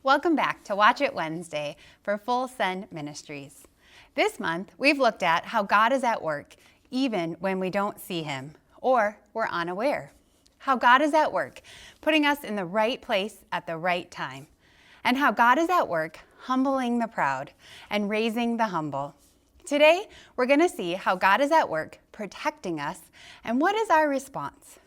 Welcome back to Watch It Wednesday for Full Send Ministries. This month, we've looked at how God is at work even when we don't see Him or we're unaware. How God is at work, putting us in the right place at the right time. And how God is at work, humbling the proud and raising the humble. Today, we're going to see how God is at work, protecting us, and what is our response.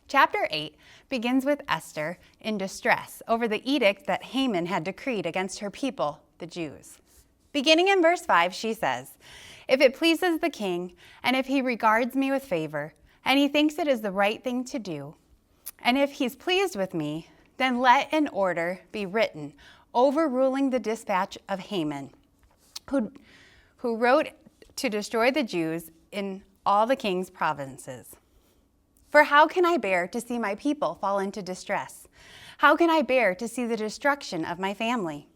Chapter 8 begins with Esther in distress over the edict that Haman had decreed against her people, the Jews. Beginning in verse 5, she says, "If it pleases the king, and if he regards me with favor, and he thinks it is the right thing to do, and if he's pleased with me, then let an order be written overruling the dispatch of Haman, who wrote to destroy the Jews in all the king's provinces. For how can I bear to see my people fall into distress? How can I bear to see the destruction of my family?"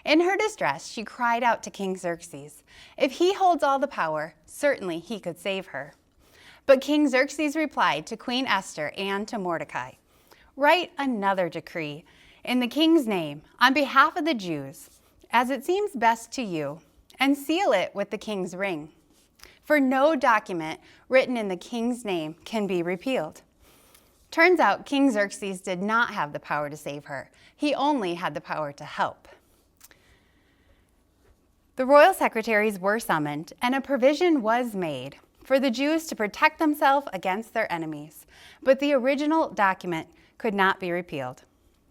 In her distress, she cried out to King Xerxes. If he holds all the power, certainly he could save her. But King Xerxes replied to Queen Esther and to Mordecai, "Write another decree in the king's name on behalf of the Jews, as it seems best to you, and seal it with the king's ring. For no document written in the king's name can be repealed." Turns out King Xerxes did not have the power to save her. He only had the power to help. The royal secretaries were summoned, and a provision was made for the Jews to protect themselves against their enemies. But the original document could not be repealed.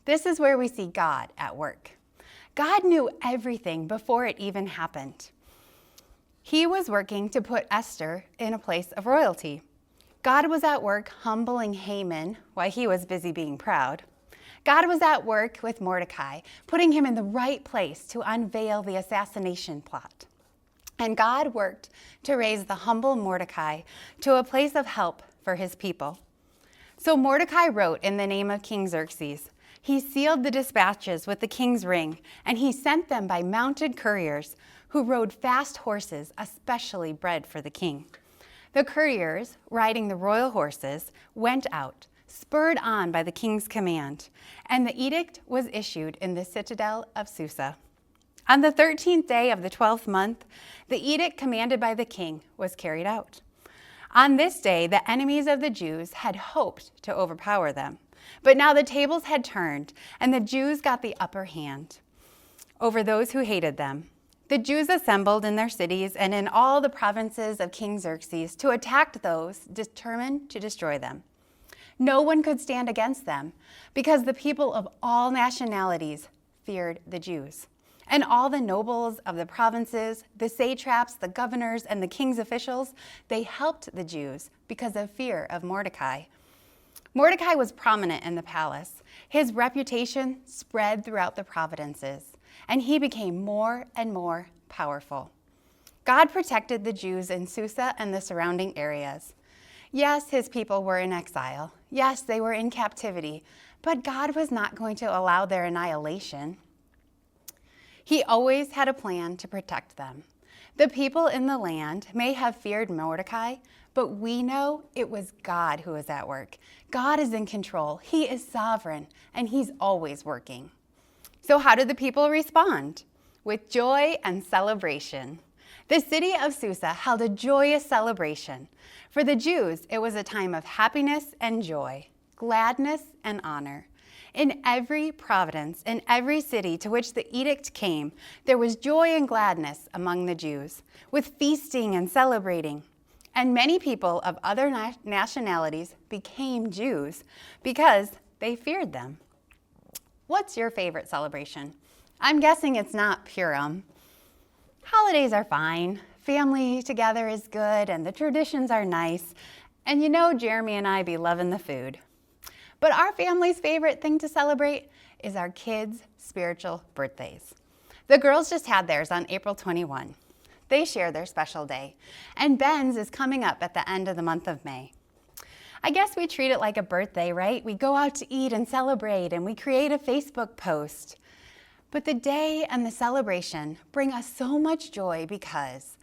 This is where we see God at work. God knew everything before it even happened. He was working to put Esther in a place of royalty. God was at work humbling Haman while he was busy being proud. God was at work with Mordecai, putting him in the right place to unveil the assassination plot. And God worked to raise the humble Mordecai to a place of help for his people. So Mordecai wrote in the name of King Xerxes. He sealed the dispatches with the king's ring, and he sent them by mounted couriers who rode fast horses, especially bred for the king. The couriers, riding the royal horses, went out, spurred on by the king's command, and the edict was issued in the citadel of Susa. On the 13th day of the 12th month, the edict commanded by the king was carried out. On this day, the enemies of the Jews had hoped to overpower them, but now the tables had turned, and the Jews got the upper hand over those who hated them. The Jews assembled in their cities and in all the provinces of King Xerxes to attack those determined to destroy them. No one could stand against them because the people of all nationalities feared the Jews. And all the nobles of the provinces, the satraps, the governors, and the king's officials, they helped the Jews because of fear of Mordecai. Mordecai was prominent in the palace. His reputation spread throughout the provinces, and he became more and more powerful. God protected the Jews in Susa and the surrounding areas. Yes, his people were in exile. Yes, they were in captivity, but God was not going to allow their annihilation. He always had a plan to protect them. The people in the land may have feared Mordecai, but we know it was God who was at work. God is in control. He is sovereign, and he's always working. So how did the people respond? With joy and celebration. The city of Susa held a joyous celebration. For the Jews, it was a time of happiness and joy, gladness and honor. In every province, in every city to which the edict came, there was joy and gladness among the Jews, with feasting and celebrating. And many people of other nationalities became Jews because they feared them. What's your favorite celebration? I'm guessing it's not Purim. Holidays are fine. Family together is good, and the traditions are nice. And you know Jeremy and I be loving the food. But our family's favorite thing to celebrate is our kids' spiritual birthdays. The girls just had theirs on April 21. They share their special day. And Ben's is coming up at the end of the month of May. I guess we treat it like a birthday, right? We go out to eat and celebrate, and we create a Facebook post. But the day and the celebration bring us so much joy because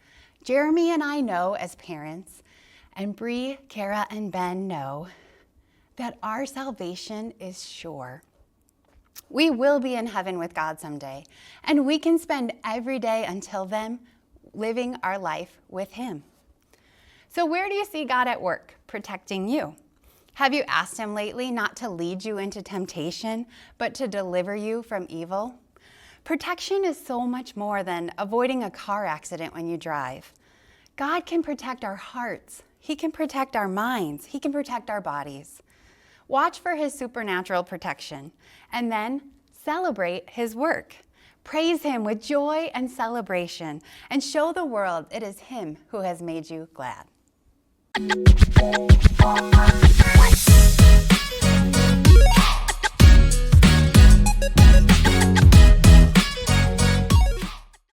Jeremy and I know as parents, and Bree, Kara, and Ben know that our salvation is sure. We will be in heaven with God someday, and we can spend every day until then living our life with Him. So where do you see God at work protecting you? Have you asked Him lately not to lead you into temptation, but to deliver you from evil? Protection is so much more than avoiding a car accident when you drive. God can protect our hearts. He can protect our minds. He can protect our bodies. Watch for His supernatural protection, and then celebrate His work. Praise Him with joy and celebration, and show the world it is Him who has made you glad.